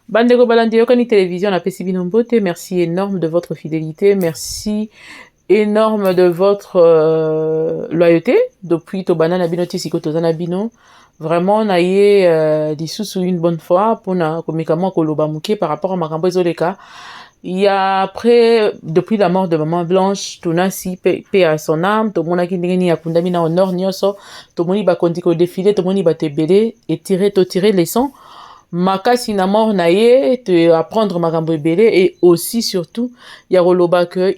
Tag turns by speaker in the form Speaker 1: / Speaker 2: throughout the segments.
Speaker 1: Bandeko Balandi Yokani Télévision, la Pesibino Mbote, merci énorme de votre fidélité, merci énorme de votre loyauté depuis Tobana Nabino Tisiko Tozana Bino. Vraiment, naïe dissous une bonne fois pour na komikamo koloba muke par rapport à Makambo Zoleka. Il y a après, depuis la mort de Maman Blanche, Tonasi, paix à son âme, tout le monde qui n'est pas condamné au nord, nyoso, tout le monde va continuer au défilé, tout le monde va te béler et tirer les sons. Makasi na mort na ye, te apprendre makambo ebele et aussi surtout, ya roloba que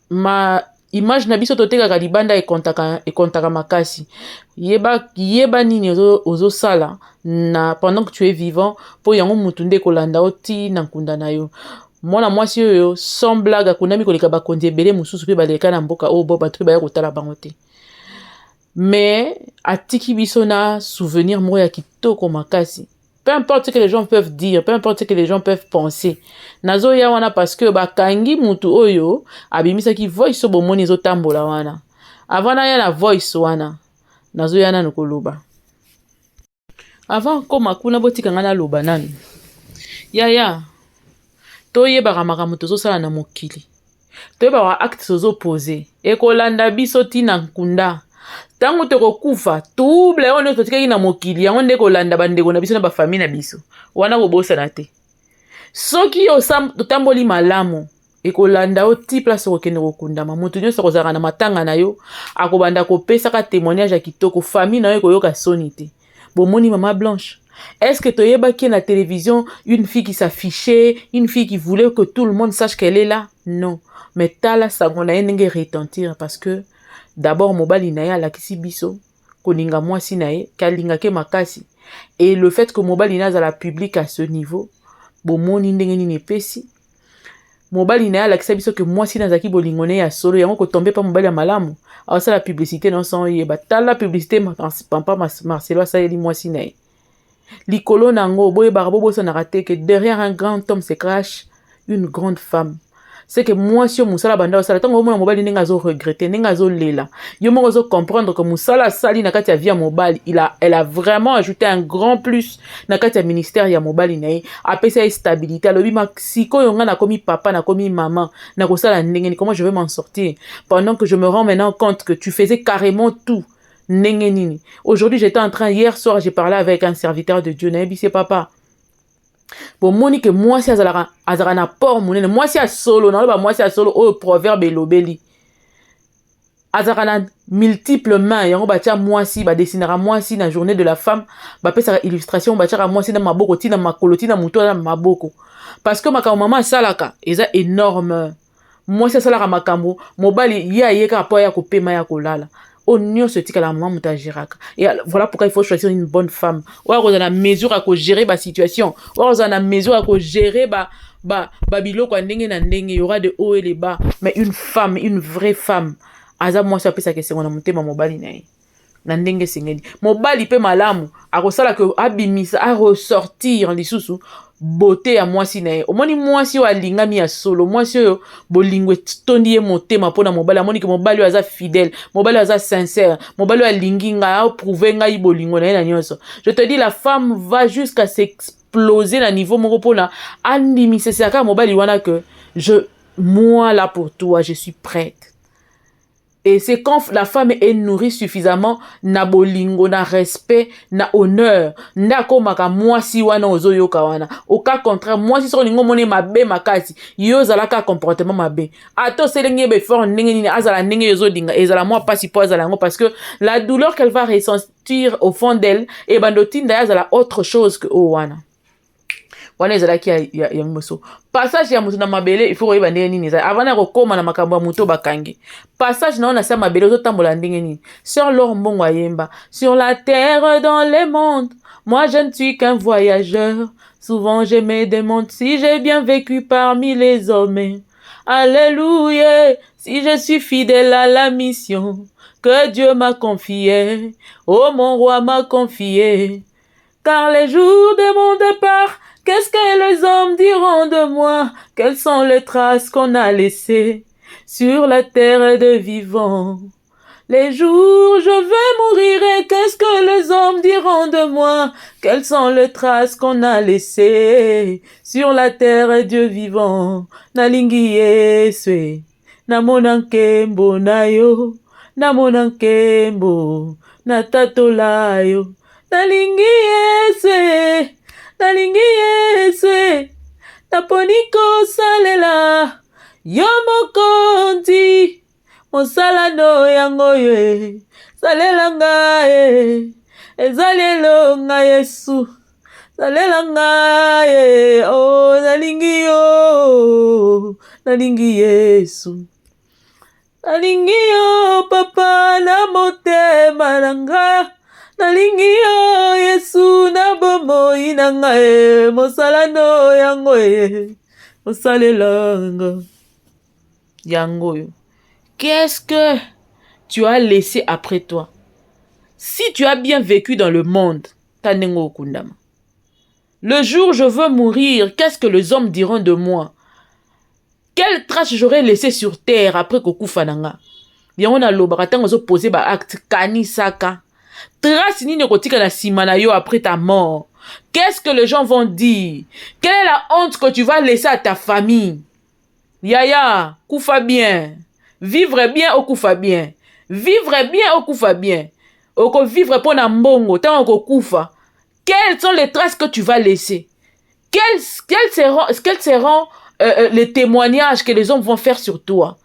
Speaker 1: ma image na biso totekaka libanda ekontaka makasi. Yeba nini ozo sala na pendant que tu es vivant, po yango mutu nde kolanda oti na nkunda na yo. Mwana mwasi oyo sans blague akundami koleka bakonzi ebele mosusu pe baleka na mboka oyo bo bato pe baya kotala bango te. Mais atiki biso na souvenir moko ya kitoko makasi. Peu importe ce que les gens peuvent dire, peu importe ce que les gens peuvent penser. Nazo ya wana parce que bakangi mutu oyo abimisaki voice so bomoni ezotambola wana. Avant na ya na voice wana. Nazo ya nanu koloba. Avant koma kuna botika nga na loba nanu. Ya. Toyebaka makambo tozosala na mokili. Toyebaka acte tozopose. Ekolanda biso tina nkunda. Tango tokokufa double ono totikaki na mokili yango nde kolanda bandeko na biso na bafamille na biso wana kobosana te soki otamboli malamu ekolanda o ti place okende kokundama moto nyonso akozalaka na matanga na yo akobanda kopesaka témoignage ya kitoko famille na yo ekoyoka soni te bomoni Maman Blanche. Est-ce que toyebaki na télévision une fille qui s'affichait, une fille qui voulait que tout le monde sache qu'elle est là? Non, mais tala sango na ye ndenge retentir parce que d'abord mobali na ye alakisi biso koninga mwasi na ye kalingake makasi et le fait que mobali na azala public à ce niveau bomoni ndenge nini epesi mobali na ye alakisa biso ke mwasi na azalaki bolingo na ye ya solo yango kotombe pa mobali ya malamu awasala publicité na osan oyeba tala publicité pampa Marcelo asaleli mwasi na ye likolo nango boyebaka bobosanaka te ke derrière un grand homme se cache une grande femme. C'est que moi si musala banda osala tango mona mobali ndenge azo regretter ndenge azo lela yo moko zo comprendre que musala sali na kati ya vie ya mobali elle a vraiment ajouté un grand plus na kati ya ministère ya mobali na ye apesa ye stabilité alobi masiko yo nga na komi papa na komi maman na kosala ndenge ni comment je vais m'en sortir pendant que je me rends maintenant compte que tu faisais carrément tout ndenge nini. Aujourd'hui j'étais en train hier soir j'ai parlé avec un serviteur de Dieu na yebi c'est papa bon moni que moi si azalaka na port monene moi si a solo na loba moi si a solo o proverbe elobeli azalaka na multiple mains yango batia moi si ba dessinera moi si na journée de la femme ba pesa illustration batia moi si na maboko tina makolo tina muto na maboko parce que makambo mama salaka eza énorme moi si salaka makambo mobali ya yeka po ya kopema ya kolala on se dit que la maman muta géraka et voilà pourquoi il faut choisir une bonne femme ou alors on a la mesure à gérer la situation ou alors on a la mesure à gérer biloko ndenge na ndenge il y aura de haut et les bas mais une femme une vraie femme aza moi ça peut ça question na mutema mobali na ye na ndenge sengeli mobali pe malamu akosala que abimisa a ressortir lisusu beauté ya mwasi na ye omoni mwasi oyo alingami ya solo mwasi oyo bolingo etondi ye motema mpona mobali amoni ke mobali oyo aza fidèle mobali oyo aza sincère mobali oyo alingi ngai aprouve ngai bolingo na ye na nyonso je te dis la femme va jusqu'à s'exploser na niveau moko mpona andimisesaka mobali wana que moi là pour toi je suis prête. Et c'est quand la femme est nourrie suffisamment, na bolingo, na respect, na honneur, ndako maka mwasi wana ozo yoka wana. Au cas contraire, mwasi so lingo mone mabe makasi, yo zalaka comportement mabe. Ato selenge be fort ndenge nini azala ndenge yozo dinga, ezala moi pasi po azala ngo parce que la douleur qu'elle va ressentir au fond d'elle, et bandotinda azala autre chose que o wana. Wana ezalaki ya moso passage ya mutu na mabele il faut koyeba ndenge nini ezali avant na kokoma na makambo ya mutu bakangi passage na ona sa mabele ozotambola ndenge nini sur leur mbongo ayemba sur la terre dans les mondes moi je ne suis qu'un voyageur souvent je me demande si j'ai bien vécu parmi les hommes alléluia si je suis fidèle à la mission que Dieu m'a confiée oh mon roi m'a confié car les jours de mon départ qu'est-ce que les hommes diront de moi? Quelles sont les traces qu'on a laissées sur la terre de vivants? Les jours, je vais mourir et qu'est-ce que les hommes diront de moi? Quelles sont les traces qu'on a laissées sur la terre, Dieu vivant? Nalingi Yeswe, namona nkembo na yo, namona nkembo na tatola yo. Nalingi Yeswe, nalingi Yeswe, naponi kosalela yo mokonzi. Mosala no yango ye, salela ngaye, ezalelo nga Yesu, salela ngaye, oh nalingi yo, nalingi Yesu, nalingi yo papa na motema nanga, nalingi yo Yesu na bomoi na ngaye, mosala no yango ye, mosalela nga yango yo. Qu'est-ce que tu as laissé après toi? Si tu as bien vécu dans le monde, Tanengo Kundama. Le jour où je veux mourir, qu'est-ce que les hommes diront de moi? Quelle trace j'aurais laissé sur terre après Kokufananga? Bien on a l'obaratant aux opposés ba acte kanisaka. Trace ni nekotika na simana yo après ta mort. Qu'est-ce que les gens vont dire? Quelle est la honte que tu vas laisser à ta famille? Yaya, koufa bien. Vivre bien au koufa bien. Vivre bien au koufa bien. Oko vivre pour nambongo, tant oko koufa. Quelles sont les traces que tu vas laisser? Quels seront les témoignages que les hommes vont faire sur toi?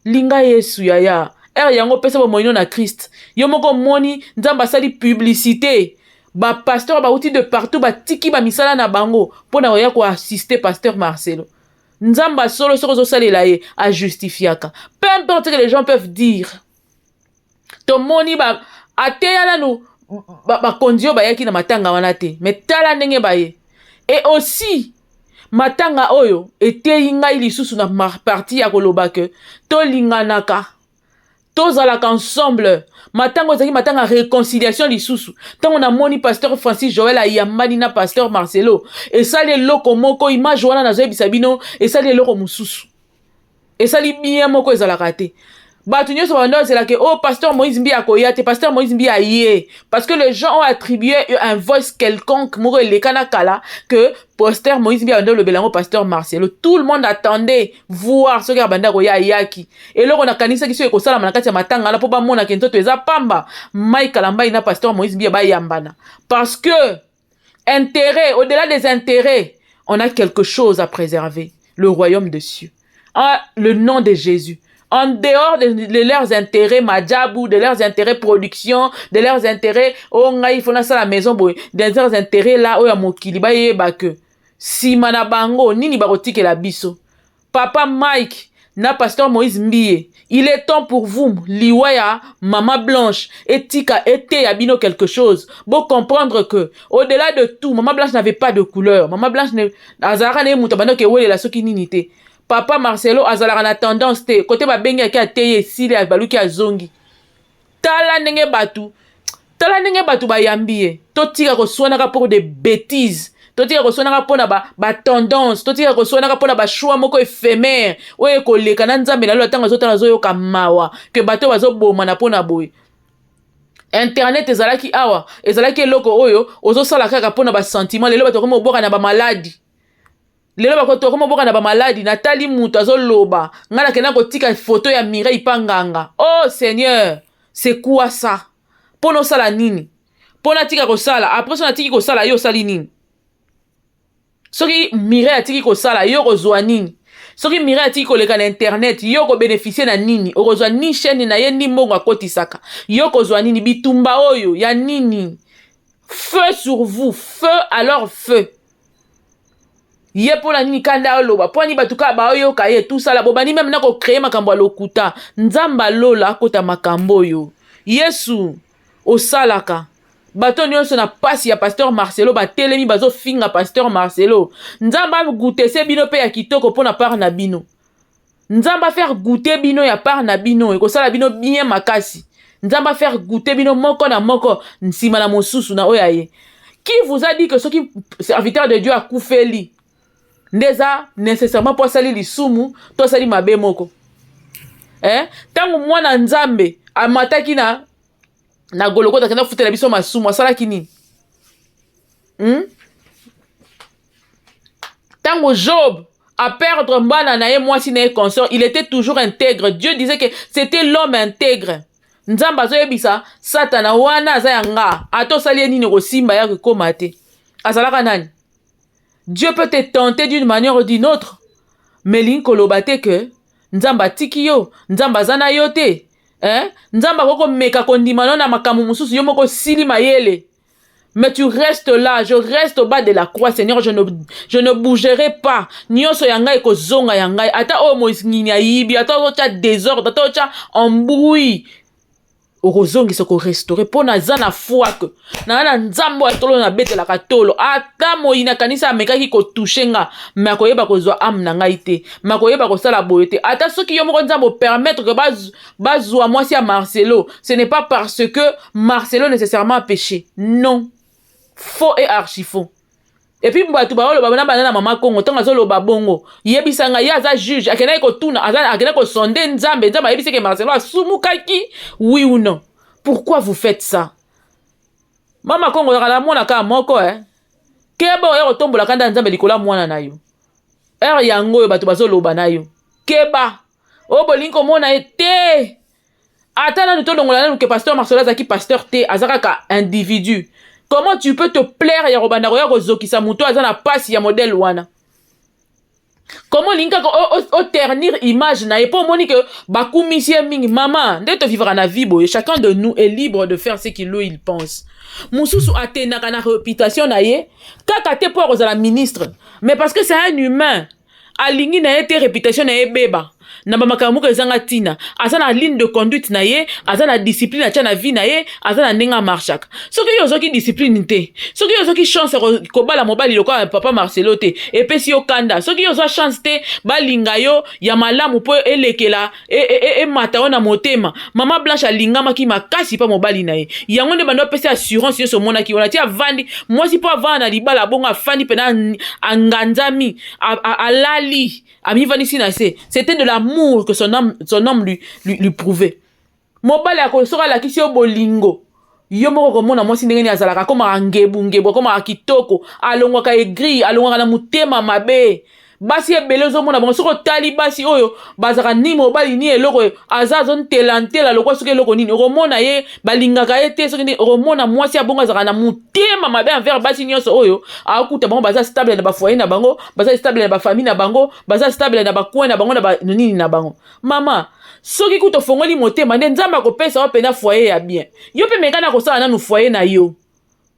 Speaker 1: Linga Yesu yaya. Yango pesa ba moino na Christ. Yo moko moni nzamba sali publicité. Ba pasteur ba outil de partout ba tiki ba misala na bango pona oya ko assister pasteur Marcelo. Nzamba solo soko salela ye a justifiaka. Peu importe ce que les gens peuvent dire. Ton moni ba ateya na nou ba kondio ba yaki na matanga wana te. Mais tala ndenge ba ye. Et aussi matanga oyo eteyi ngai lisusu na parti ya koloba ke to linganaka. Tozalaka ensemble. Matanga ozaki matanga réconciliation lisusu. Tant on a moni pasteur Francis Joël ayambani na pasteur Marcelo. Et ça les loko moko image wana na zoe bisabino. Et ça les loko mususu. Et ça li bien moko ezalaka te. Batu nyonso bando c'est là que oh pasteur Moïse Mbi akoyate, pasteur Moïse Mbi aye. Parce que les gens ont attribué un voice quelconque moko elekana kala que pasteur Moïse Mbi ando le belango pasteur Marcelo. Tout le monde attendait voir ce que banda koya yaki. Et là on a kanisa ki so ekosala manakati ya matanga la po ba mona kento to eza pamba. Mai kalamba ina pasteur Moïse Mbi ba yambana. Parce que intérêt, au-delà des intérêts, on a quelque chose à préserver, le royaume de cieux. Ah, le nom de Jésus. En dehors de leurs intérêts madjabou, de leurs intérêts production, de leurs intérêts oh ngai fona ça la maison boy, de leurs intérêts là oh ya mokili ba yeba que si mana bango nini barotike la biso. Papa Mike na pasteur Moïse Mbie, il est temps pour vous liwaya Maman Blanche etika ete ya bino quelque chose. Bon comprendre que au-delà de tout, Maman Blanche n'avait pas de couleur. Maman Blanche ne azara ne mutabano ke wele la soki nini te. Papa Marcelo azalaka na tendance te côté ba bengi ki ateye sile ya baluki azongi. Tala ndenge batu ba yambie. Totika ko swanaka pour des bêtises. Totika ko swanaka pona ba tendance, totika ko swanaka pona ba choix moko éphémère. Oye ko leka na nzambe na lo tanga zotala zoyoka mawa que bato bazo boma na pona boy. Internet ezalaki awa, ezalaki eloko oyo ozo sala kaka pona ba sentiment lelo bato ko boka na ba maladie. Lelo bakoto komo boka na ba maladi natali mutu azoloba ngana kena kotika photo ya Mireille Panganga. Oh Seigneur, c'est quoi ça? Pono sala nini? Pona tika ko sala après so na tiki ko sala yo sali nini? Soki Mireille atiki ko sala yo kozwa nini? Soki Mireille atiki ko leka na internet yo ko bénéficier na nini? Okozwa ni chaîne na ye ni mbongo akotisaka. Yo kozwa nini bitumba oyo ya nini? Feu sur vous, feu alors feu. Ye pona nini kanda oloba poni batuka ba oyo kaye tout ça la bobani même na ko créer makambo lokuta nzamba lola kota makambo yo Yesu osalaka bato nyonso na pasi ya pasteur Marcelo ba telemi bazo finga pasteur Marcelo nzamba goûter se bino pe ya kitoko pona par na bino nzamba faire goûter bino ya par na bino e ko sala bino bien makasi nzamba faire goûter bino moko na moko nsima na mosusu na oyaye. Qui vous a dit que ceux qui serviteurs de Dieu a koufeli ndeza nécessairement pour sali lisumu to sali mabe moko tangu mwana nzambe amataki na golokota kenda futela biso masumu asalaki nini? Tango Job à perdre mbana na ye mwasi na ye consort, il était toujours intègre. Dieu disait que c'était l'homme intègre. Nzamba zo yebisa satana wana aza yanga ato sali nini ko simba ya ko mate azalaka nani. Dieu peut te tenter d'une manière ou d'une autre, mais linkoloba te que nzamba tiki yo, nzamba zana yo te, nzamba koko meka kondimano na makamu mususu yo moko sili mayele. Mais tu restes là, je reste au bas de la croix, Seigneur, je ne bougerai pas. Nyonso yangai ko zonga yangai, ata o mo ngini ayibi, ata o cha désordre, ata o cha embrouille. Orozongi soko restaurer po na zana foi que na nzambo atolo na bete la katolo ata moyina kanisa amekaki ko touchenga makoyeba ko zwa am na ngai te makoyeba ko sala boyete ata soki yo moko nzambo permettre que bazwa mwasi ya Marcelo, ce n'est pas parce que Marcelo nécessairement a péché, non, faux et archi faux. Et puis mbatu ba olo babana banana mama Kongo tonga zolo babongo yebisanga ya za juge akena ko tuna akena ko sonde nzambe yebise ke Marcelo asumukaki, oui ou non? Pourquoi vous faites ça? Mama Kongo la mona ka moko keba yo tombola kanda nzambe likola mwana na yo yango yo batu bazolo banayo keba o bolinko mona ete atana nto dongola na ke pasteur Marcelo azaki pasteur te azaka ka individu. Comment tu peux te plaire ya robanda roya kozokisa muto azana pasi ya modèle wana? Comment linka o ternir image na epo moni que bakumisie mingi mama nde to vivre na vie boye, chacun de nous est libre de faire ce qu'il pense. Mususu atenaka na réputation na ye kaka te po kozala ministre, mais parce que c'est un humain alingi na ye te réputation na ye beba na bamakambo ezanga tina azana ligne de conduite na ye azana discipline atia na vie na ye azana ndenga marchaka soki yo zoki discipline te soki yo zoki chance ko bala mobali lokola papa Marcelo te epesi yo kanda soki yo zo chance te balinga yo ya malamu po elekela mata ona motema mama Blanche alingama ki makasi pa mobali na ye yango nde bando pesi assurance yo so mona ki ona tia vandi mwasi po avana libala bonga fandi pena anganzami alali ami vanisi na se c'était de l'amour que son homme lui prouvait. Mobali akosora la kisi yo bolingo yo moko komona mwasi ndenge ni azalaka koma ngebu koma kitoko alongwaka egri alongwaka na mutema mabe basi ebele zo mona bon soko tali basi oyo bazaka ni mobali ni eloko azazon telantela lokwa soki eloko nini okomona ye balingaka ye te soki okomona mwasi abonga azaka na mutema mabe envers basi nyonso oyo akuta bango baza stable na bafoyer na bango baza stable na bafamille na bango baza stable na bacoin na bango na nini na bango mama soki kuto fongoli motema nde nzamba akopesa yo pena foyer ya bien yo pe mekana kosala nanu foyer na yo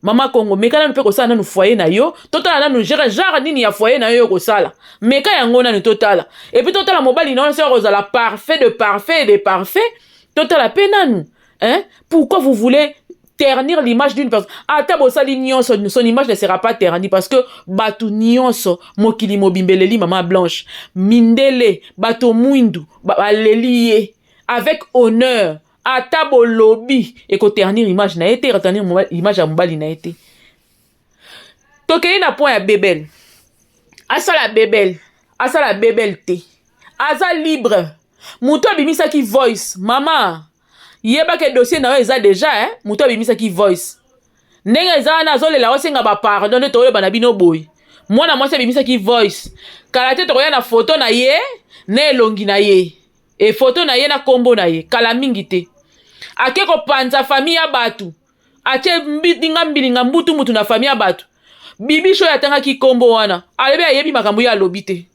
Speaker 1: mama Kongo mekana nanu pe kosala nanu foyer na yo totala nanu genre nini ya foyer na yo kosala meka yango nanu totala et puis totala mobali na on kozala parfait de parfait et de parfait totala pe nanu pourquoi vous voulez ternir l'image d'une personne? Ata bosali nyonso son image ne sera pas ternie parce que batu nyonso mokili mobimbeleli mama Blanche mindele bato mwindu baleliye avec honneur ata bolobi et ko ternir image na été retenir image ya mobali na été tokei na point ya bebel asala bebel te aza libre muto abimisa ki voice mama yeba ke dossier na yo eza déjà muto abimisa ki voice ndenge eza na zolela osenga ba pardon de to yeba na bino boy mwana mwasi abimisa ki voice kala te tokoya na photo na ye na elongi na ye e photo na ye na kombo na ye kala mingi te ake kopanza famille ya batu ache mbidinga mbilinga mutu na famille ya batu bibi sho yatangaki kombo wana alebe ayebi makambo ya alobi te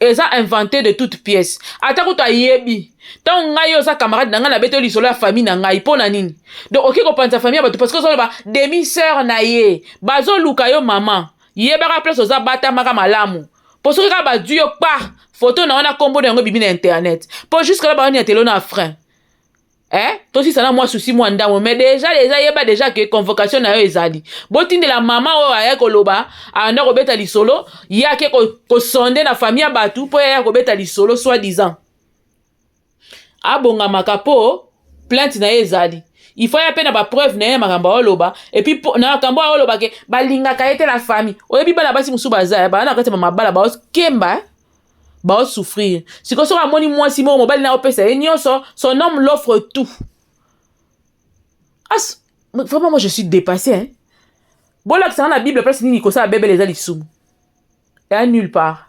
Speaker 1: eza inventé de toutes pièces ata kuto ayebi tant ngai yo sa camarade na ngai na beto lisolo ya famille na ngai pona nini donc oke kopanza famille ya batu parce que so ba demi sœur na ye bazo luka yo mama yebaka place oza bata maka malamu po soki ka ba du yo pa photo na wana kombo na yango bibi na internet po jusque là ba ni atelo na frein tosi sana moi souci moi ndamo mais déjà yeba déjà que convocation na yo ezali botinde la mama o aya koloba anda ko beta lisolo yake ko sonde na famille ya batu po ya ko beta lisolo soi disant abonga makapo plainte na yo ezali il faut ya pena ba preuve na ye makamba oloba et puis na makambo oloba ke balingaka ete la famille oyebi bana basi musu baza ba na kati mama bala ba kemba ba souffrir si ko so amoni mwasi mo mobali na opesa nyonso son homme l'offre tout Vraiment, moi, je suis dépassée. Hein. Bon, là, c'est dans la Bible, place ni ko ça bébé les alisum. Et à nulle part.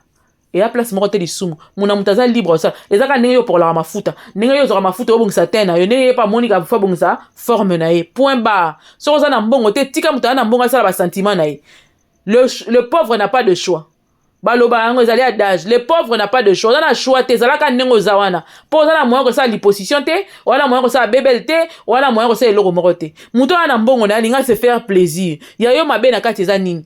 Speaker 1: Et à place morote lisum. Mon amutaza libre ça. Les aka nengo pour la mafuta. Nengo yo zora mafuta obong satena. Yo nengo pas monika fa bong ça forme na ye. Point barre. So za na mbongo te tika mutana na mbongo ça ba sentiment na ye. Le pauvre n'a pas de choix. Baloba ngo ezali adage. Le pauvre n'a pas de choix. On a choix te zalaka nengo zawana. Po za na moyen ko ça liposition te, wala moyen ko ça bébel te, wala moyen ko ça eloko morote. Muto na mbongo na linga se faire plaisir. Ya yo mabe na kati za nini.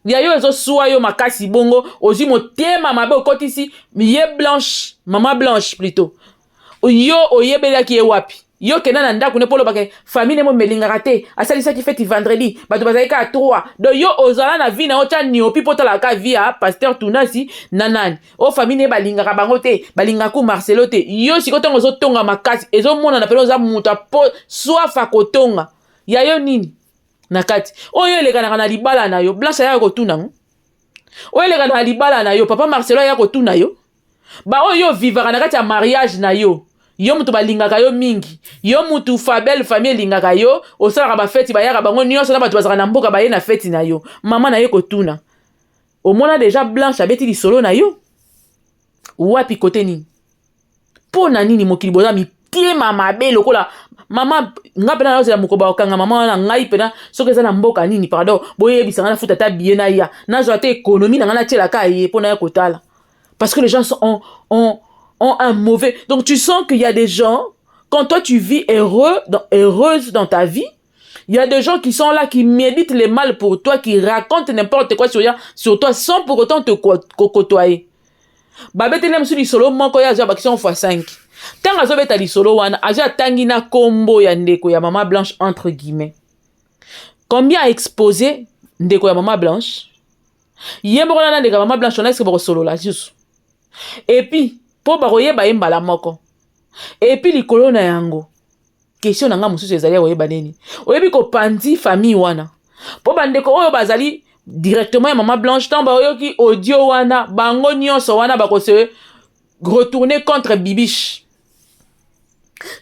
Speaker 1: Ya yo ezo suwa yo makasi bongo ozi motema mabe okotisi ye blanche mama blanche plutôt yo oyebela ki e wapi yo kena na ndako ne polo bake famille mo melinga te asali ça qui fait vendredi bato bazalika à 3 donc yo ozala na vie na ocha ni opi potala ka via pasteur Tunasi nanani o famille balinga bango te balinga ku Marcelo te yo sikotongo zo tonga makasi ezo mona na pelo za muta po soif akotonga ya yo nini nakati oyo elekana na libala na yo blanche ya kotuna oyo elekana na libala na yo papa Marcelo ya kotuna yo ba oyo vivaka na kati ya mariage na yo yo mutu balingaka yo mingi yo mutu fabel famille lingaka yo osalaka ba fête bayaka bango nyonso na bato bazaka na mboka baye na fête na yo mama na ye kotuna omona déjà blanche abeti lisolo na yo wapi kote nini pona nini mokili boza mitiema mabe lokola mama nga pena na mukoba okanga mama wana ngai pena soki eza na mboka nini pardon boyebisanga na futa ta bien na ya nazwa te économie na nga na tiela ka ye pona ya kotala parce que les gens ont un mauvais donc tu sens qu'il y a des gens quand toi tu vis heureuse dans ta vie il y a des gens qui sont là qui méditent les mal pour toi qui racontent n'importe quoi sur toi sans pour autant te côtoyer babetele msu lisolo moko ya zwa bakison x5 tanga azobeta lisolo wana aja tangi na kombo ya ndeko ya mama blanche entre guillemets combien a exposé ndeko ya mama blanche yembo na ndeko ya mama blanche on a esque solo la juste et puis po bakoyeba yembala moko et puis likolo na yango question na nga mususu ezali oyeba nini oyebi ko pandi famille wana po bandeko oyo bazali directement ya mama blanche tamba oyoki audio wana bango nyonso wana bakose retourner contre bibiche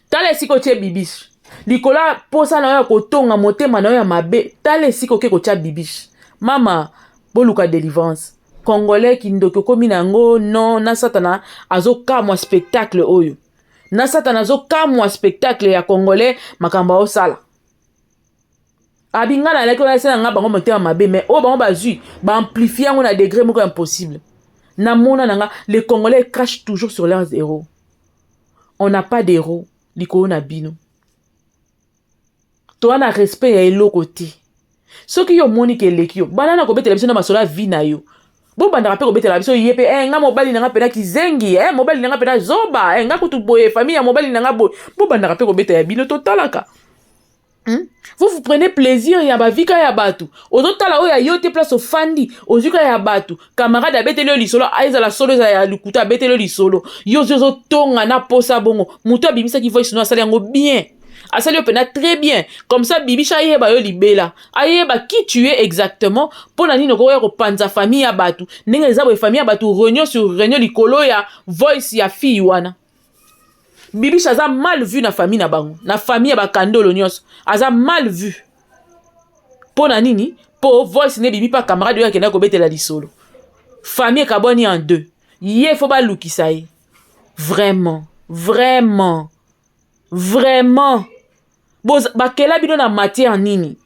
Speaker 1: tala esiko tie bibiche likola posa na yo kotonga motema na yo ya mabe tala esiko ke kotia bibiche mama boluka délivrance congolais kindoki komi nango non na satana azokamwa spectacle oyo na satana azokamwa spectacle ya congolais makamba osala abinga na leki na nga bango motema mabe mais o bango bazui ba amplifier yango na degré moko impossible na mona nanga les congolais crachent toujours sur leurs héros on n'a pas d'héros likolo na bino to ana respect ya eloko te soki yo moni ke leki yo banana ko betela biso na masola vie na yo bo bandaka pe ko betela biso yepe nga mobali nanga pena kizengi mobali nanga pena zoba nga kutu boye famille ya mobali nanga boye bo bandaka pe ko betela ya bino totalaka. Vous prenez plaisir ya bavika ya batu ozotala oyo yo te place ofandi ozuka ya batu camarade abeteli lisolo aiza la solo ya lukuta abeteli lisolo yo zozo tonga na posa bongo muto abimisa ki voice no asali yango bien asali yo pena très bien comme ça bibisha ayeba yo libela ayeba qui tu es exactement pona nini ko ko panza famille ya batu ndenge eza bo famille ya batu réunion sur réunion likolo ya voice ya fille wana Bibiche aza mal vu na famille na bango. Na famille ya bakandolo nyonso. Aza mal vu. Po na nini? Po voice ne bibi pa camarade yo akenda ko betela lisolo. Famille kaboni en deux. Ye faut ba lukisa ye. Vraiment. Vraiment. Vraiment. Boza bakela bino na matière nini?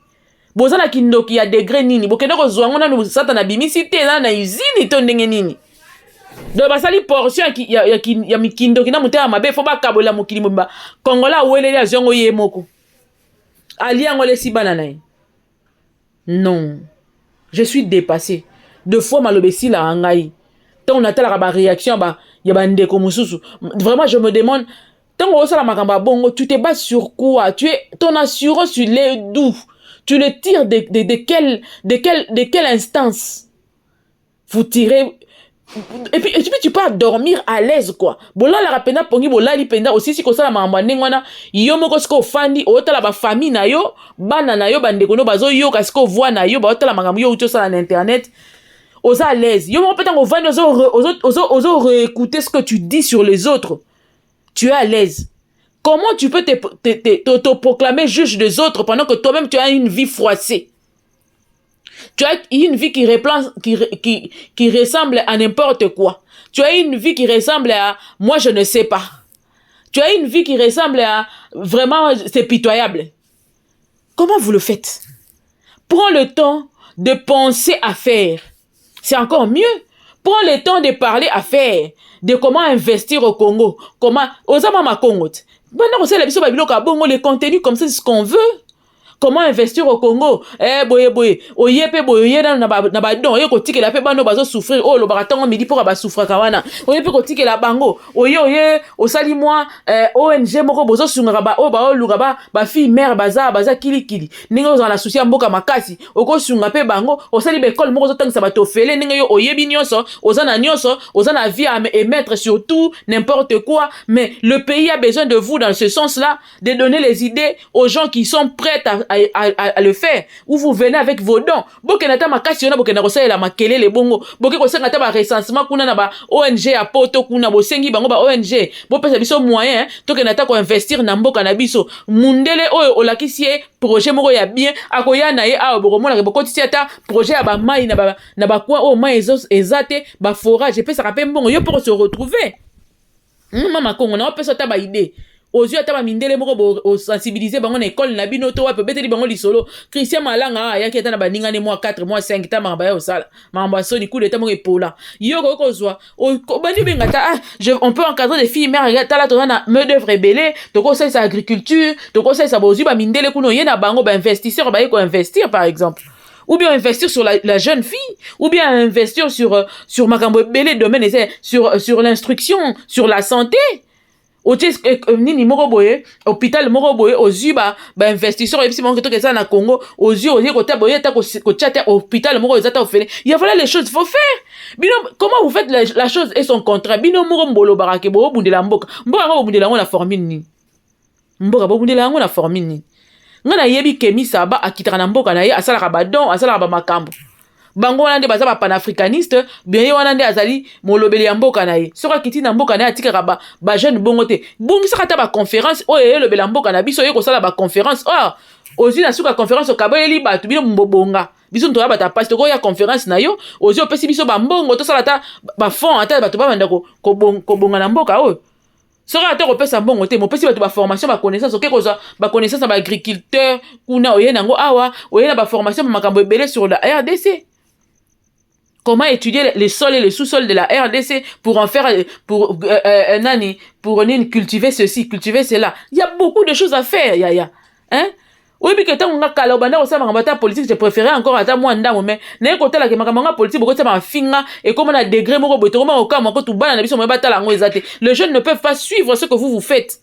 Speaker 1: Boza na kindoki ya degré nini? Bokenda ko zwango na sata na bimisi te na usine to ndenge nini? Donc basali portion ya mikindo kina mutema mabe fo bakabola mokili mba kongola welele azongo ye moko ali angole si banana. Non, je suis dépassé. Deux fois malobesi la ngai. Tant on a telle réaction ba ya bandeko mususu. Vraiment je me demande tant on sala makamba bongo tu te bases sur quoi? Tu es ton assurance tu l'es d'où? Tu le tires de quelle instance? Vous tirez. Et puis tu peux dormir à l'aise quoi. Bola la rapena pongi bola li penda aussi si ko sala mamba ndengwana yo moko siko fandi otala ba famille na yo bana na yo bandeko no bazo yo kasiko voix na yo ba otala makambo yo uto sala na internet oza à l'aise. Yo moko peta ngo vandi ozo réécouter ce que tu dis sur les autres. Tu es à l'aise.
Speaker 2: Comment tu peux te proclamer juge des autres pendant que toi-même tu as une vie froissée? Tu as une vie qui ressemble à n'importe quoi. Tu as une vie qui ressemble à moi je ne sais pas. Tu as une vie qui ressemble à vraiment c'est pitoyable. Comment vous le faites? Prends le temps de penser à faire. C'est encore mieux. Prends le temps de parler à faire. De comment investir au Congo. Comment... Osama Congo. Maintenant, on sait les contenus comme ça, c'est ce qu'on veut. Comment investir au Congo? Boye. Oye pe boye na ba don. Oye ko tike la pe bano bazo souffrir. Oh, lo baratango midi pour ba souffrir kawana. Oye pe ko tike la bango. Oye, osali moi ONG moko bozo sunga ba o ba luga ba fille mère baza kili. Ningo za na souci mboka makasi. Oko sunga pe bango. Osali be école moko zo tangisa ba tofele ningo yo oye bi nyonso, oza na vie à émettre sur tout n'importe quoi, mais le pays a besoin de vous dans ce sens-là, de donner les idées aux gens qui sont prêts à le faire, ou vous venez avec vos dons. Bokenata makasi yona bokena kosala la makele le bongo. Boke kosenga ta ba recensement kuna na ba ONG a poto kuna bosengi bango ba ONG. Bo pesa biso moyen to kenata ko investir na mboka na biso. Mundele oyo olakisi projet moko ya bien akoya na ye a bokomona ke bokotisi ata projet ya ba mai na ba coin o mai ezate ba forage pesa ka pe mbongo yo pour se retrouver. Mama Kongo na pesa ta ba idée. Aux yeux de mindele moko o sensibiliser bango na école na bino to wape beteli bango lisolo Christian Malanga ya ki etana ba ninga ne mois 4 mois 5 ta mamba ya osala mamba so ni coup de temps mo epola yo ko kozwa o bandi benga ta on peut encadrer les filles mère ta la to na me d'œuvre rebelle to ko sa agriculture to ko sa bozu ba mindele kuno ye na bango ba investisseur ba ko investir par exemple, ou bien investir sur la jeune fille, ou bien investir sur makambo belé domaine sur l'instruction, sur la santé. Nini moko boye hôpital moko boye ozu ba investisseur et puis mon que ça na Congo ozu ozu ko ta boye ta ko chata hôpital moko ezata ofele. Il y a voilà les choses faut faire. Bino comment vous faites la chose et son contrat? Bino moko mbolo barake bo bundela mboka ngo bundela ngo na formule ni mboka bo bundela ngo na formule ni ngana yebi Kemi Saba akitaka na mboka na ye asala ka ba don asala ba makambo bango wana nde baza ba panafricaniste bien ye wana nde azali molobeli ya mboka na ye soka kiti na mboka na ye atikaka ba jeune bongo te bongisaka ata ba conférence oyo elobela mboka na biso ye kosala ba conférence ozi na suka conférence okaboyeli bato bino mbobonga biso ntoya bato apasi tokoya conférence na yo ozi opesi biso bambongo tosala ata bafond ata bato babanda kobonga na mboka oyo soka ata kopesa mbongo te mopesi bato baformation baconnaissance oke kozwa baconnaissance ya baagriculteur kuna oye nango awa oye na baformation bamakambo ebele sur la RDC. Comment étudier les sols et les sous-sols de la RDC pour en faire, pour cultiver ceci, cultiver cela. Il y a beaucoup de choses à faire, Yaya. Hein? Oui, puis que tant on a calobana au sein de politique, je préférais encore à ta moindre, mais n'est côté là que ma politique, beaucoup de ma finga, et comme on a degré, mon robot, au cas, mon tout bas, les jeunes ne peuvent pas suivre ce que vous faites.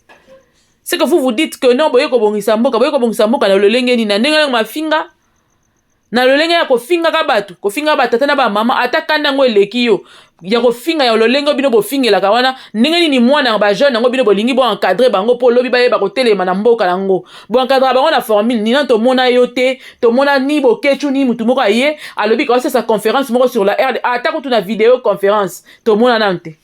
Speaker 2: C'est que vous dites que non, boyo ko bongisa mboka, le lenge ni na nenga ma finga. Na lolenge ya kofinga ka bato tata na ba mama ata kanda ngo eleki yo ya kofinga ya lolenge bino bofingela ka wana ndenge ni mwana ba jeune ngo bino bolingi bo encadrer bango po lobi ba ye ba kotelema na mboka nango bo encadrer bango na formule ni na to mona yo te to mona ni bo kechu ni mutu moko aye alobi ko sa conférence moko sur la RD ata ko tuna vidéo conférence to mona nante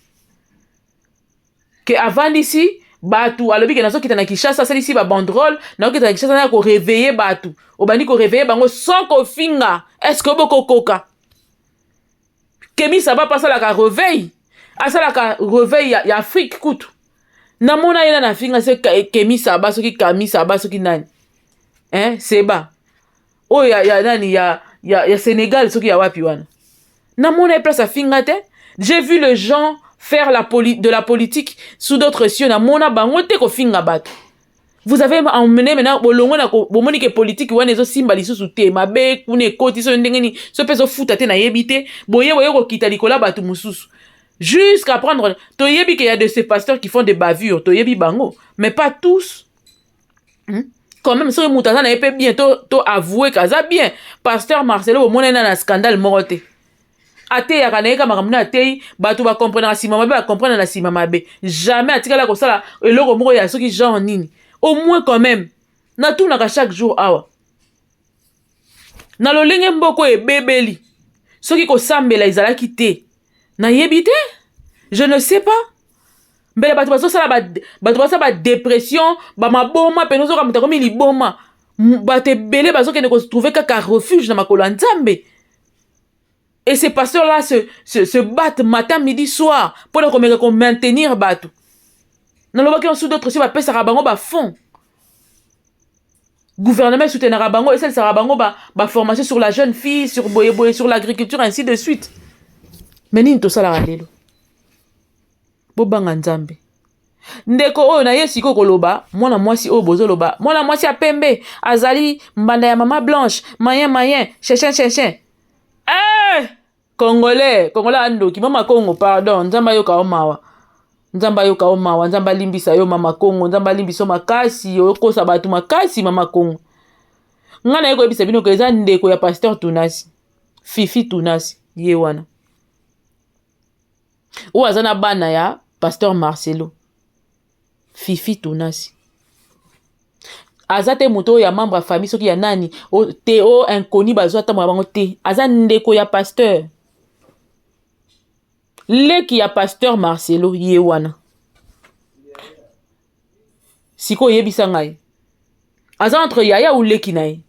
Speaker 2: que avant d'ici batu alobi ke nazo kita na Kinshasa sali si ba banderole na kita na Kinshasa na ko réveiller batu obandi ko réveiller bango sans ko finga est-ce que boko koka Kemi Saba pasa la ka réveil asa la ka réveil ya Afrique kutu na mona ina na finga se Kemi Saba soki Kami Saba soki nani c'est ba oh ya nani ya Sénégal soki ya wapi wana na mona place a finga te. J'ai vu les gens faire de la politique sous d'autres cieux na mona bango te ko finga bato. Vous avez emmené maintenant bolongo na bomoni ke politique wana ezo simba lisusu te mabe kune koti so ndengeni so peso futa te na yebite boye ko kita likola bato mususu jusqu'à prendre to yebi que y a de ces pasteurs qui font des bavures to yebi bango mais pas tous. Quand même so mutana na epé bien to avouer kaza bien pasteur Marcelo bomona na scandale morote ate ya kaneka makamuna ate bato ba comprendre na sima mabe ba comprendre na sima mabe jamais atikala ko sala eloko moko ya soki genre nini au moins quand même na tout na chaque jour awa na lolenge mboko ebebeli soki ko sambela izalaki te na yebite je ne sais pas mbele bato basala ba dépression ba maboma pe nozoka mutu akomi liboma bato ebele bazokende kotrouve kaka refuge na makolo ya Nzambe. Et ces pasteurs-là se battent matin, midi, soir pour maintenir bato. Dans le cas où d'autres aussi, ba bango ba fond. Gouvernement soutenir bango et celle sera bango ba formation sur la jeune fille, sur boye sur l'agriculture ainsi de suite. Mais nini to sala lelo. Bo banga Nzambe. Ndeko oyo na yesi ko koloba, mwana mwasi oyo bozoloba, mwana mwasi ya pembe, azali mbanda ya mama blanche, mayen, chechin. Congolais ando ki mama Congo pardon, Nzamba yo kaomawa. Nzamba limbisa yo mama Congo, Nzamba limbiso makasi, yo kosa batu makasi mama Congo. Ngana yeko ebisa bino ko eza ndeko ya pasteur Tunasi. Fifi Tunasi, ye wana. Ou azana bana ya pasteur Marcelo. Fifi Tunasi. Azate muto ya membre ya famille soki ya nani o Théo inconnu bazwa ta bango te. Aza ndeko ya pasteur. Leki ya pasteur Marcelo ye wana. Siko yebisa ngai. Aza entre yaya ou leki na ye.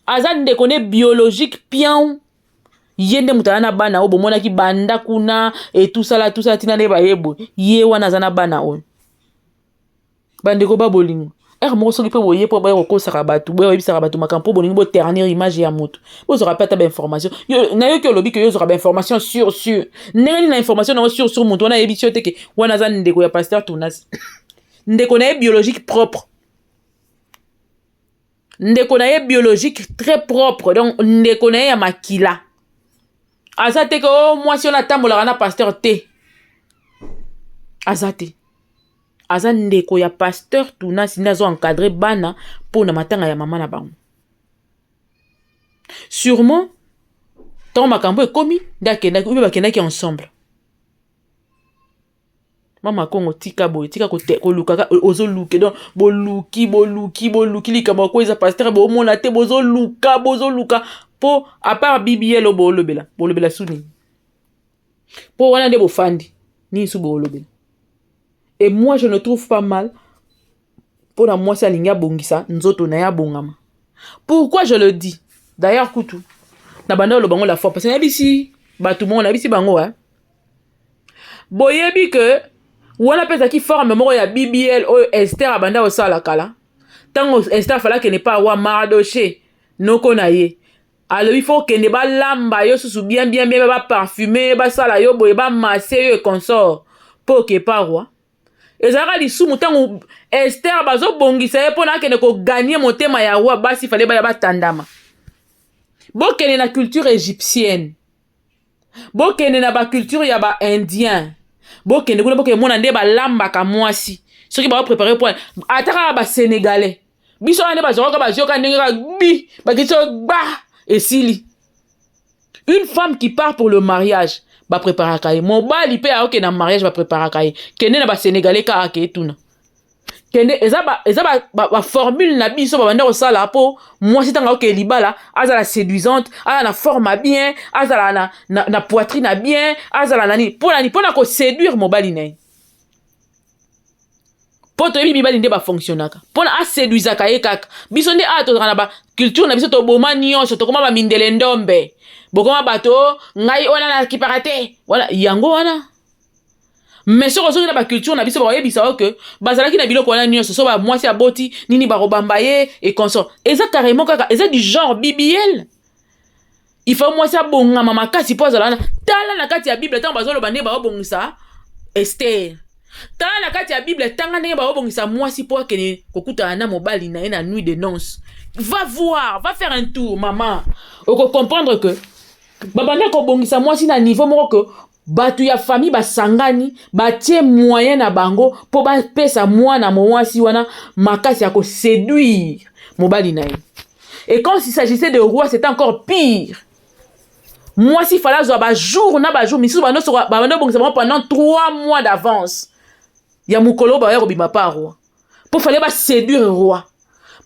Speaker 2: Aza ndeko ne biologique pian. Yende mutana na bana o bomona ki banda kuna et tout ça tina ne ba yebo. Ye wana aza na bana o. Bandeko babolingo. Moko soki pe boye po ba ko sarabatu, boye bisarabatu makampo bolingo bo ternir image ya moto. Bo zora pas ta information. Yo na yo ki lobi que yo zora ba information sur. Nengani na information na sur moto na ebisio te ke wana za ndeko ya pasteur Tunasi. Ndeko na biologique propre. Ndeko na biologique très propre. Donc ndeko na ya makila. Azate ko moi si on a tambola na pasteur te. Azate. Aza ndeko ya pasteur Tunasi ndazo encadré bana pour na matanga ya mama na bango. Sûrement tant makambo ekomi ndakenda ube bakendaki ensemble. Mama Congo tika ko luka ozoluke donc boluki likambo ko eza pasteur bo mona te bozoluka po à part bibiel o bolobela suni. Po wana nde bofandi ni su bolobela. Et moi, je ne trouve pas mal pour la moi, ça linga bongisa, nzoto na ya bongama. Pourquoi je le dis? D'ailleurs, Koutou, na banda lo bango la fois, parce que nabisi, batumo, nabisi bango, hein. Boyebi que, wana pesa qui forme moro ya BBL, o Esther, abanda o sala kala. Tango Esther fala que n'est pas wa Mardoché, noko na ye. Alors, il faut que ne ba lamba yo sous bien, ba parfumé, ba sala yo, boye ba massé yo et consort. Pour que pas roi. Ezara lisumu tango Esther bazo bongisa ye pona kene ko gagner motema ya roi basi fallait ba tandama. Bokene na culture égyptienne. Bokene na ba culture ya ba indien. Bokene kuna bokene mona nde ba lamba ka mwasi. Soki ba préparer point ataka ba sénégalais. Biso ane ba zoka ba zoka ndenge ka bi ba kitso ba esili. Une femme qui part pour le mariage ba préparer kaye mon bali pe a ok na mariage ba préparer kaye kende na ba sénégalais ka ake tuna kende eza ba formule na biso ba banda ko sala po moi si tanga ok libala azala séduisante ala na forme bien azala na poitrine bien azala nani pona ko séduire mon bali ne poto ebi bali nde ba fonctionnaka pona a séduisa kaye kaka biso nde a to na ba culture na biso to boma nyonso to koma ba mindele ndombe bokoma bato ngai wana na kiparate wala yango wana mais so na ba culture na biso ba yebisa que bazalaki na biloko wana nyonso so ba mwasi aboti nini ba robamba ye et consort eza carrément kaka eza du genre bibliel il faut mwasi abonga mama kasi po azala tala na kati ya bible tango bazolo bande ba obongisa Esther tala na kati ya bible tanga ndenge ba obongisa mwasi po akene kokuta na mobali na ye na nuit de noces. Va voir, va faire un tour maman oko comprendre que babanda ko bongisa mwasi na niveau moko que batu ya famille basangani batie moyen na bango po ba pesa mwana mwasi wana makasi ya ko séduire mobali na ye. Et quand il s'agissait de roi, c'était encore pire. Mwasi fala zo ba jour na ba jour misu bando so bando bongisa pendant 3 mois d'avance. Ya mukolo ba ya bima pa roi. Pour fallait ba séduire roi.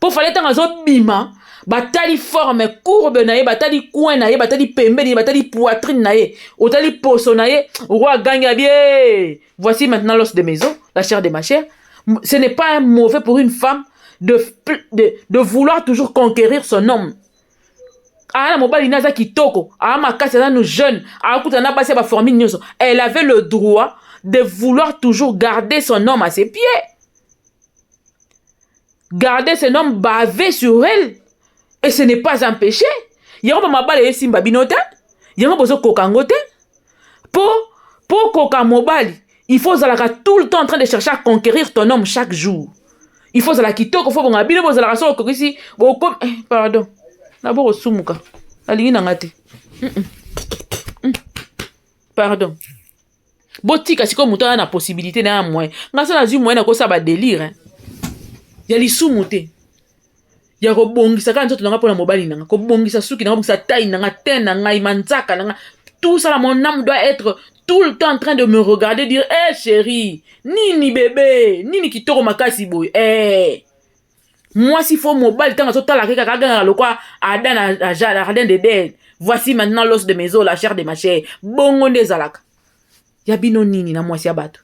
Speaker 2: Pour fallait tant zo bima batali forme courbe na ye batali coin na ye batali pembe na ye batali poitrine na ye otali poso na ye roi gagne bien. Voici maintenant l'os de maison la chair de ma chair. Ce n'est pas mauvais pour une femme de vouloir toujours conquérir son homme. Elle avait le droit de vouloir toujours garder son homme à ses pieds. Garder son homme bavé sur elle. Et ce n'est pas un péché. Pour koka mobali, il faut tout le temps en train de chercher à conquérir ton homme chaque jour. Il faut la kitoko, il faut pardon. D'abord sumuka. Alingi nangate. Pardon. Botika siko muto na possibilité na moyen. Ngasa na zu moyen na ko sa ba délire. Ya li sumute. Ya ko bongisa ka nzoto nanga pona mobali nanga. Ko bongisa suki nanga bongisa taille nanga tena nanga imanzaka nanga. Tout ça, mon âme doit être tout le temps en train de me regarder, dire, eh chérie, nini bébé, nini kitoko makasi boy, eh. Moi, s'il faut mon bal, tant que la kaka le quoi, Adan de dead. Voici maintenant l'os de mes os, la chair de ma chair. Bongo de zalaka. Yabino nini na moi si abatu.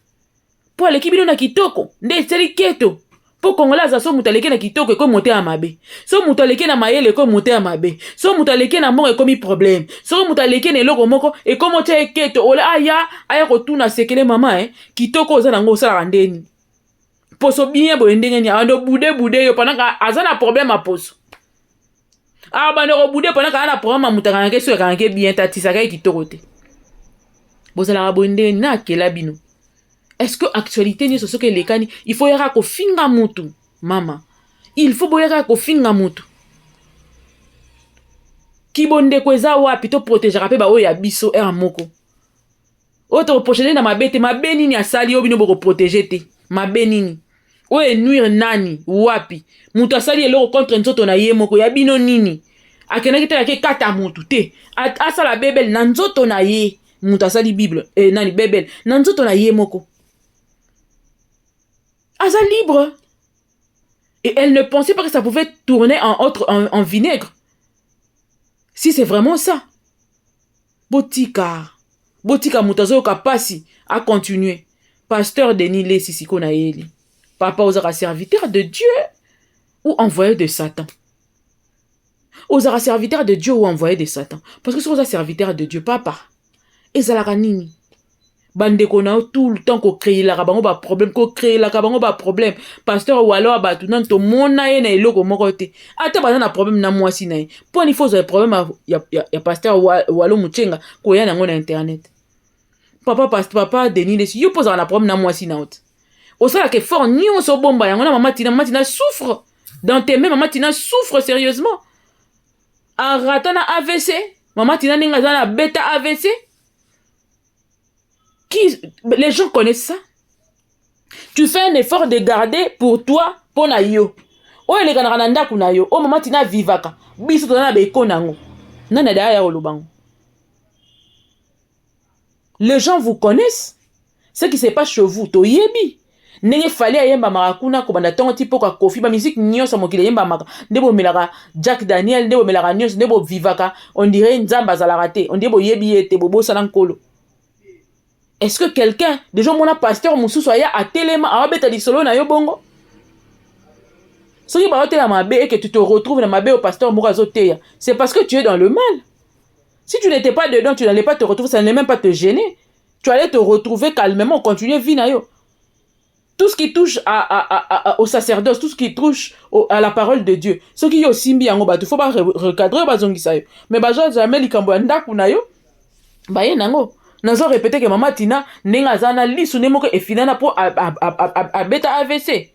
Speaker 2: Pour aller kibino na kitoko, nde seli keto. Pour Congolais, so mutaleke na kitoko ko monter à mabe. So mutaleke na mayele ko monter à mabe. So mutaleke na mort ekomi problème. So mutaleke na eloko moko e ko monter keto. Ola aya ko tuna sekele mama kitoko oza nango sala ndeni. Poso bien bo ndenge nya ando bude yo pendant azana problème a poso. Bano ko bude pendant ka na problème mutaka na keso ka bien tatisa ka kitoko te. Bozala bo ndeni na kela bino. Est-ce que actualité ni ce que les cani il faut yara ko finga mutu mama il faut boyara ko finga mutu kibonde kweza wapi to protéger pe ba o ya biso era moko autre prochaine na mabete mabenini asali obino boko protéger te mabenini o e nuire nani wapi mutu asali eloko contre nzoto na ye moko ya bino nini akena kita ke kata mutu te asala bebel na nzoto na ye mutu asali bible nani bebel na nzoto na ye moko. Aza libre. Et elle ne pensait pas que ça pouvait tourner en vinaigre. Si c'est vraiment ça. Botika mutazo kapasi a continué. Pasteur Denis Lessisiko na yeli. Papa osera serviteur de Dieu ou envoyé de Satan. Osera serviteur de Dieu ou envoyé de Satan. Parce que si osera serviteur de Dieu, papa, ezalaka nini? Bandeko na tout le temps ko créer la bango ba problème ko créer la bango ba problème pasteur walo abatu nan to mona ye na eloko moko te ata bana na problème na mwasi na ye pour il faut un problème ya pasteur walo muchenga ko ya nango na internet papa Denis Lesi yo posa na problème na mwasi na ot o sala ke fort nyon so bomba yango na mama tina souffre dans tes mains mama tina souffre sérieusement aratana AVC mama tina ninga na bêta AVC. Les gens connaissent ça. Tu fais un effort de garder pour toi, pour na yo. O ele kananda kuna yo. O mama tina vivaka. Biso to na be konango. Nana da ya olubango. Les gens vous connaissent. Ce qui se passe chez vous, to yebi. Nenge fali ayemba marakuna ko banda tongo tipo ka kofi ba musique nyonso mokile yemba maka. Ndebo melaka Jack Daniel, ndebo melaka nyonso, ndebo vivaka. On dirait nzamba za la raté. On ndebo yebi ete bobo sala nkolo. Est-ce que quelqu'un, déjà mon pasteur Moussou soya à téléma à beta di solo na yo bongo? Ce qui va la mabe et que tu te retrouves dans ma bé au pasteur Mourazoteya, c'est parce que tu es dans le mal. Si tu n'étais pas dedans, tu n'allais pas te retrouver, ça n'allait même pas te gêner. Tu allais te retrouver calmement, continuer vie na yo. Tout ce qui touche au sacerdoce, tout ce qui touche à la parole de Dieu, ce qui est au simbi en batu, faut pas recadrer bazongisa yo. Mais baja jamais likambo ndaku na yo. Ba ye nango. Nazo répéter que maman tina nenga zana lisu nemoko e finana po a beta AVC.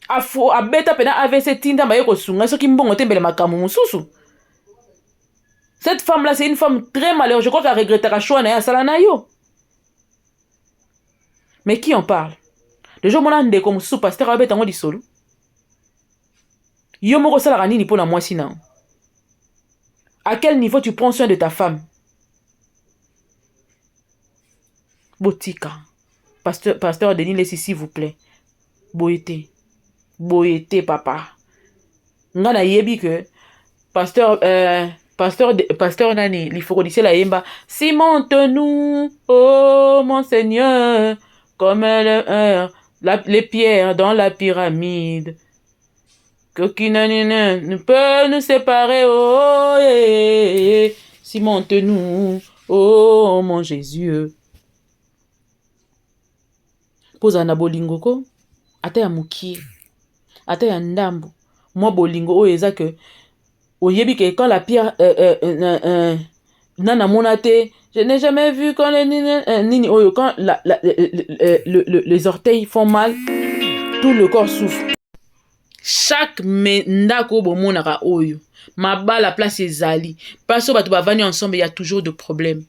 Speaker 2: A beta pena AVC tinda ba yeko sunga soki mbongo tembele makamu mususu. Cette femme là c'est une femme très malheureuse, je crois qu'elle regrettera choix na ya sala na yo. Mais qui en parle? Le jour mona ndeko mususu pasteur a beta ngo di solo. Yo moko sala nini po na mwasi na. À quel niveau tu prends soin de ta femme? Botika. Pasteur Denis Lesi, s'il vous plaît. Boyete, papa. Ngana yebi que pasteur Nani, il faut redire la yemba. Si monte-nous, oh mon Seigneur, comme les pierres dans la pyramide. Qu'aucune ne peut nous séparer, oh, si monte-nous, oh mon Jésus. Poza na bolingo ko, ata ya mukie, ata ya ndambo, moi bolingo o eza que, oyebi que quand la pierre, nana monate, je n'ai jamais vu quand quand les orteils font mal, tout le corps souffre. Chaque ndako bomonaka oyo, mabala place ezali, parce que bato bavani ensemble, il y a toujours de problèmes.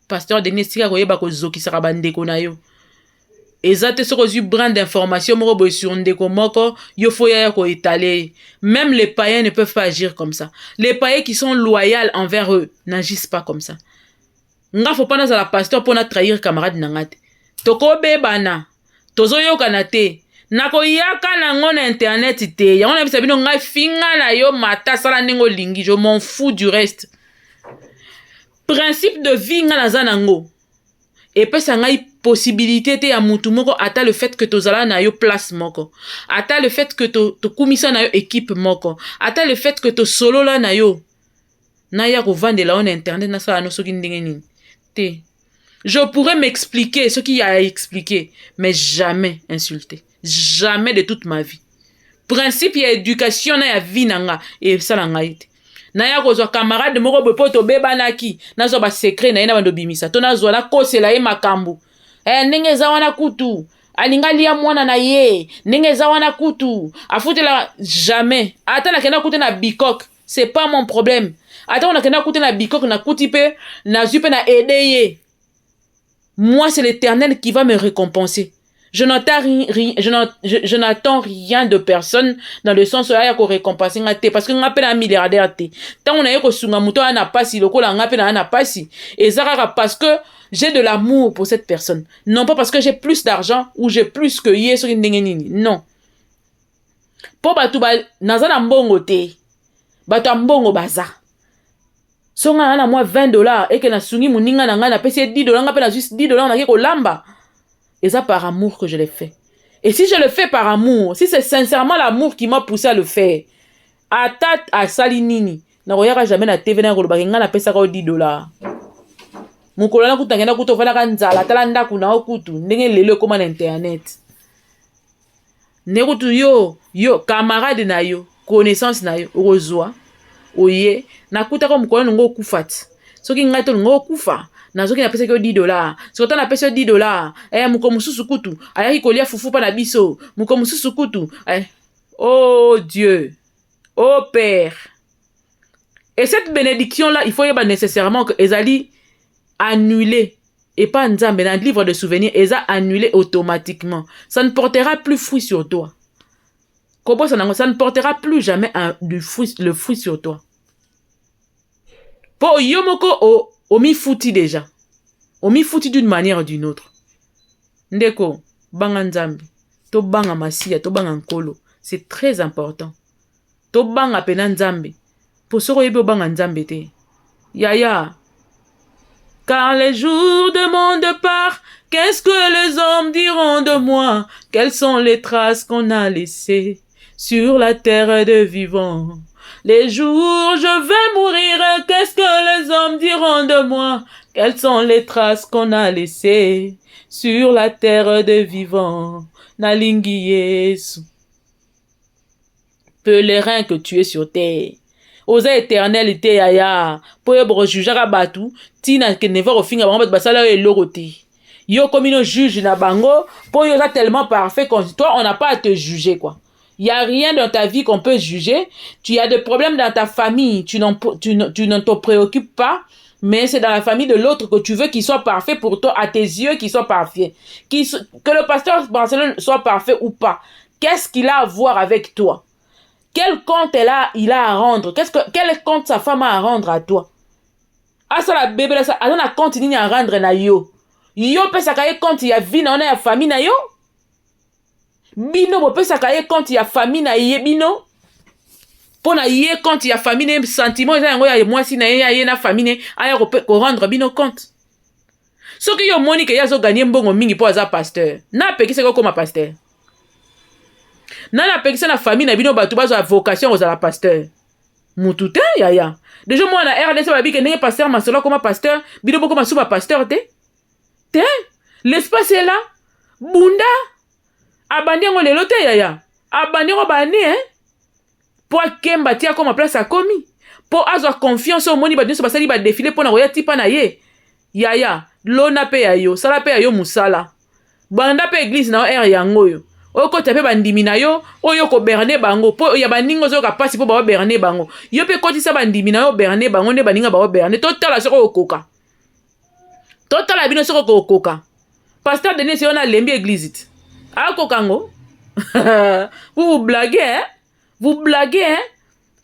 Speaker 2: Pasteur Denis Sika koyeba ko zokisaka bandeko na yo. Ezate soko zu brin d'information moko boy sur ndeko moko, yo foya ko étaler. Même les païens ne peuvent pas agir comme ça. Les païens qui sont loyaux envers eux n'agissent pas comme ça. Nga faut pas na la pasteur pour na trahir camarade nangate. Toko bebana, tozo yo kanate. Nako yaka nango na internet te. Yango na bisa bino ngai finga na yo mata sala ningo lingi, je m'en fous du reste. Principe de vie nga naza nango. Et puis ça ngai possibilité te ya mutu moko ata le fait que tozala na yo place moko. Ata le fait que to kumisa na yo équipe moko. Ata le fait que to solo la na yo. Na ya ko vandela on internet na sala no soki ndenge nini. Te. Je pourrais m'expliquer ce qu'il y a à expliquer, mais jamais insulter. Jamais de toute ma vie. Principe ya éducation na ya vie nanga et ça la ngai te. Na ya kozwa camarade moko bepoto bebanaki na zo ba secret na ina bando bimisa to na zo na kosela ye makambu ndenge za wana kutu alingali ya mwana na ye ndenge za wana kutu afutela jamais ata na kena kutu na bikok c'est pas mon problème ata on a kena kutu na bikok na kuti pe na zupe na aider moi c'est l'Éternel qui va me récompenser. Je n'attends rien de personne dans le sens où il y a qu'on récompense parce que on appelle un milliardaire tant on a eu que sunga muto ana pasi loko la ngape na ana pasi et ça parce que j'ai de l'amour pour cette personne, non pas parce que j'ai plus d'argent ou j'ai plus que yeso ndengenini, non. Po batu ba nazana mbongo te batu mbongo baza songa na moi $20 et que na sungi muninga na nga na pesi $10 ngape na juste $10 na ke ko lamba. Et ça par amour que je l'ai fait. Et si je le fais par amour, si c'est sincèrement l'amour qui m'a poussé à le faire, à tat à salinini, na royaka jamais na TV na koloba nga na pesa ko $10. Mukolo na kutanga na kuto fala kanzala talanda kuna okutu ndenge lelo koma na internet. Nekutu yo camarade na yo, connaissance na yo, ozwa oye na kutaka mukolo ngo kufati. Soki ngato ngo kufa. Nazoki na pesa ko $10. Soki na pesa $10, muko mususu kutu, ayaki kolia fufu pa na biso, muko mususu kutu. Oh Dieu. Oh Père. Et cette bénédiction là, il faut yeba nécessairement que ezali annulé et pas nzambe dans le livre de souvenirs, eza annulé automatiquement. Ça ne portera plus fruit sur toi. Comment ça ne portera plus jamais le fruit sur toi. Pour yomoko omi fouti déjà. Omi fouti d'une manière ou d'une autre. Ndeko, banga nzambi. To banga masia, to banga nkolo. C'est très important. To banga pena nzambi. Pour soko yebe banga nzambi te. Yaya. Car les jours de mon départ, qu'est-ce que les hommes diront de moi? Quelles sont les traces qu'on a laissées sur la terre de vivants? Les jours je vais mourir, qu'est-ce que les hommes diront de moi? Quelles sont les traces qu'on a laissées sur la terre de vivants? Nalingi Yesu. Pèlerin que tu es sur terre. Osa éternalité yaya. Po yebo jujara batu. Tina ke neva ofinga bango basala yo lorote. Yo comme no juge na bango. Po yo tellement parfait que toi on n'a pas à te juger quoi. Il n'y a rien dans ta vie qu'on peut juger. Tu as des problèmes dans ta famille. Tu ne te préoccupes pas. Mais c'est dans la famille de l'autre que tu veux qu'il soit parfait pour toi, à tes yeux, qu'il soit parfait. Que le pasteur Barcelone soit parfait ou pas. Qu'est-ce qu'il a à voir avec toi? Quel compte il a à rendre? Quel compte sa femme a à rendre à toi? Ah, ça la bébé, ça a compte il à rendre na yo. Yo peut s'accailler compte il y a vie dans la famille na yo. Bino peut s'accailler compte il y a famille na ye bino. Pour na ye compte il y a famille na sentiment il y a moi si na ye na famille aya ko rendre bino compte. soki yo moni ke yazo gagner mbongo mingi po aza pasteur na pekisa ko koma pasteur na pekisa na famille na bino batu bazo vocation kozala pasteur mutu te yaya déjà moi na RDC babi ke ndenge pasteur masolo koma pasteur bino boko masuba pasteur te l'espace est là bunda abandi ngo lelo te yaya abandi ngo bani po akemba tia koma place akomi po azwa confiance au moni ba nyonso basali ba défilé po na koya tipa na ye yaya lona pe yayo sala pe yayo musala banda pe église na er yango yo okota pe bandimi na yo oyo ko berner bango po ya baningo zo ka pasi po ba berner bango yo pe kotisa bandimi na yo berner bango ne baninga ba berner totala soko okoka totala bino soko okoka pasteur Denis on a lembi église akokango vous blaguez vous blaguez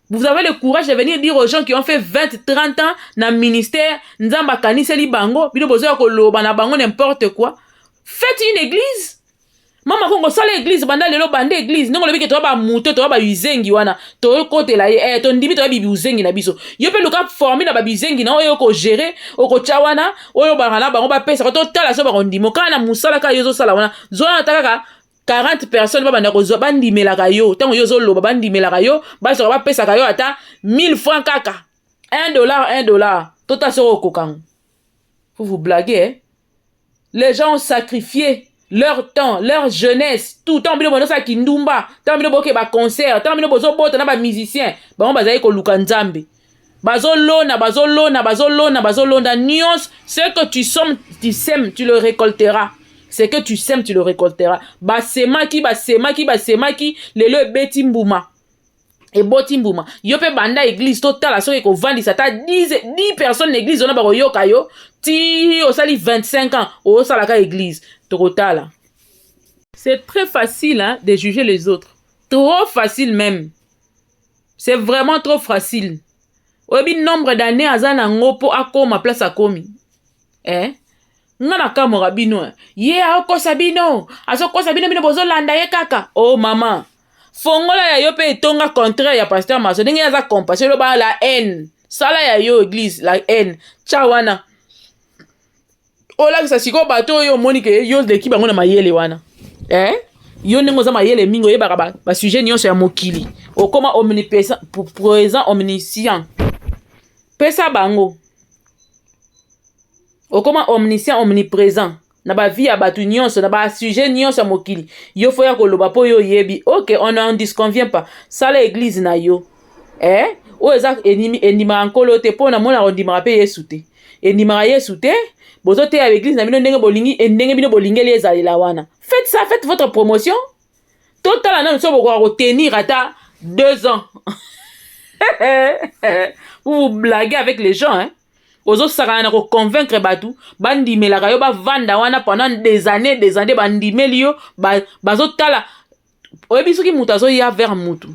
Speaker 2: vous avez le courage de venir dire aux gens qui ont fait 20 30 ans dans le ministère nzamba kaniseli bango bino bozo ko loba na bango n'importe quoi. Faites une église. Mama kongo sala église banda lelo bande église ndongo lobi ke to ba muto to ba uzengi wana to kote la to ndimi to ba bibi uzengi na biso yo pe luka former na ba bizengi na oyo ko gérer oko chawana oyo bangana bango ba pesa to tala so ba ndimo kana musala ka yozo sala wana zona taka 40 personnes ba banda ko zo bandimela ka yo tango yozo loba bandimela ka yo ba so ba pesa ka yo ata 1000 francs kaka $1 tota so kokango. Vous blaguez les gens ont sacrifié leur temps, leur jeunesse, tout le temps bino bono sa kindumba, tant bino boke ba concert, tant bino bozo bota na ba musicien, ba on bazaye ko luka nzambe. Bazolona nyons, ce que tu sèmes, tu le récolteras. Ce que tu sèmes, tu le récolteras. Basemaki, lelo beti mbuma. Et boti mbuma. Yo pe banda église totala so ko vandi sa ta 10 personnes l'église ona ba ko yoka yo, ti o sali 25 ans, o sala ka église. C'est très facile de juger les autres. Trop facile même. C'est vraiment trop facile. Obi nombre d'années azana ngopo akoma place akomi. Ngana kamora bino. Ye akosa bino. Asokosa bino bino bozo landa ye kaka. Oh maman. Fongola ya yo pe etonga contraire ya pasteur Maso. Ndenge yaza compassion lo ba la haine. Sala ya yo église la haine. Chawana. Ola kisa siko bato yo monike yo de ki bango na mayele wana. Yo nengo za mayele mingo ye ba sujet nyonso ya mokili. Okoma omniprésent omniscient. Pesa bango. Okoma omniscient omniprésent. Na ba vie ya batu nyonso na ba sujet nyonso ya mokili. Yo foya koloba po yo yebi. OK, on n'en disconvient pas. Sala église na yo. O eza enima ankolo te po na mona ondima pe Yesu te. Enima Yesu te. Bozo te à l'église na bino ndenge bolingi ndenge bino bolingeli ezalela wana. Faites ça, faites votre promotion. Total na nso boko retenir ata 2 ans. Vous blaguez avec les gens Ozo saka na ko convaincre batu bandimela ka yo ba vanda wana pendant des années bandimeli yo bazo tala oyebi soki mutu azo ya vers mutu.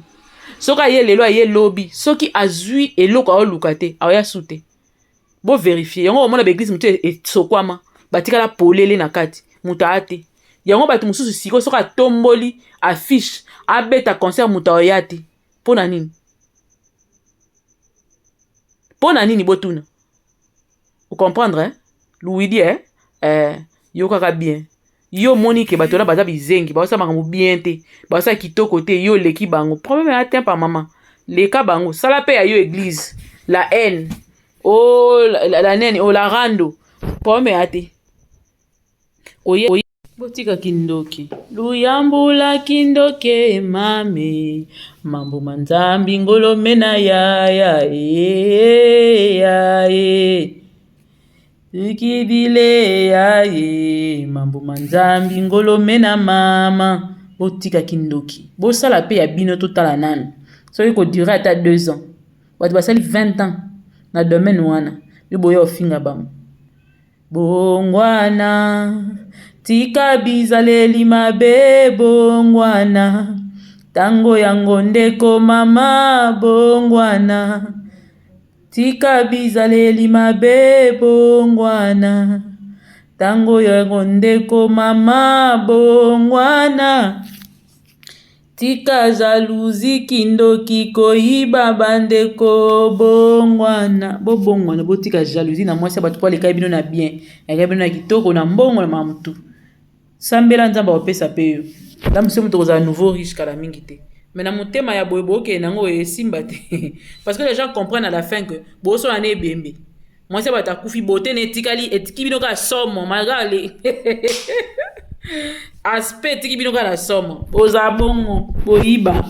Speaker 2: Soka ye lelo ye lobby, soki azui eloko a lukate, a ya sute. Bo vérifier yango omona ba église mutu sokwama batikala polele na kati muta ate yango batu mususu siko soka tomboli affiche abeta concert muta oyate pona nini botuna vous comprendre Louis dit yo kaka bien yo monique bato na baza bizengi baosa makambo bien te baosa kitoko te yo leki bango problème atteint par maman leka bango sala pe ya yo église la haine. Oh la nene oh la rando pome ate oye botika kindoki luyambula kindoke mame mambo manzambi ngolo mena ya ikibile ya mambo manzambi ngolo mena mama botika kindoki bosala pe ya bino totala nana soki ko durer ata 2 ans bato basali 20 ans na domaine wana biboya ofinga bango bongwana tika bizaleli mabe bongwana tango yango ndeko mama bongwana tika bizaleli mabe bongwana tango yango ndeko mama bongwana tika jalousie kindoki koyiba bandeko bongwana bobongwana botika jalousie na mwasi bato po aleka bino na bien aleka bino na kitoko na mbongo na mamutu sambela nzamba opesa pe yo la mse muto kozala nouveau riche kala mingi te mais na motema ya boye boke nango esimba te parce que les gens comprennent à la fin que boso na ebembe mwasi bato akufi bote na etiki bino ka somo malgré aspect etiki bino ka na somo boza bongo boyiba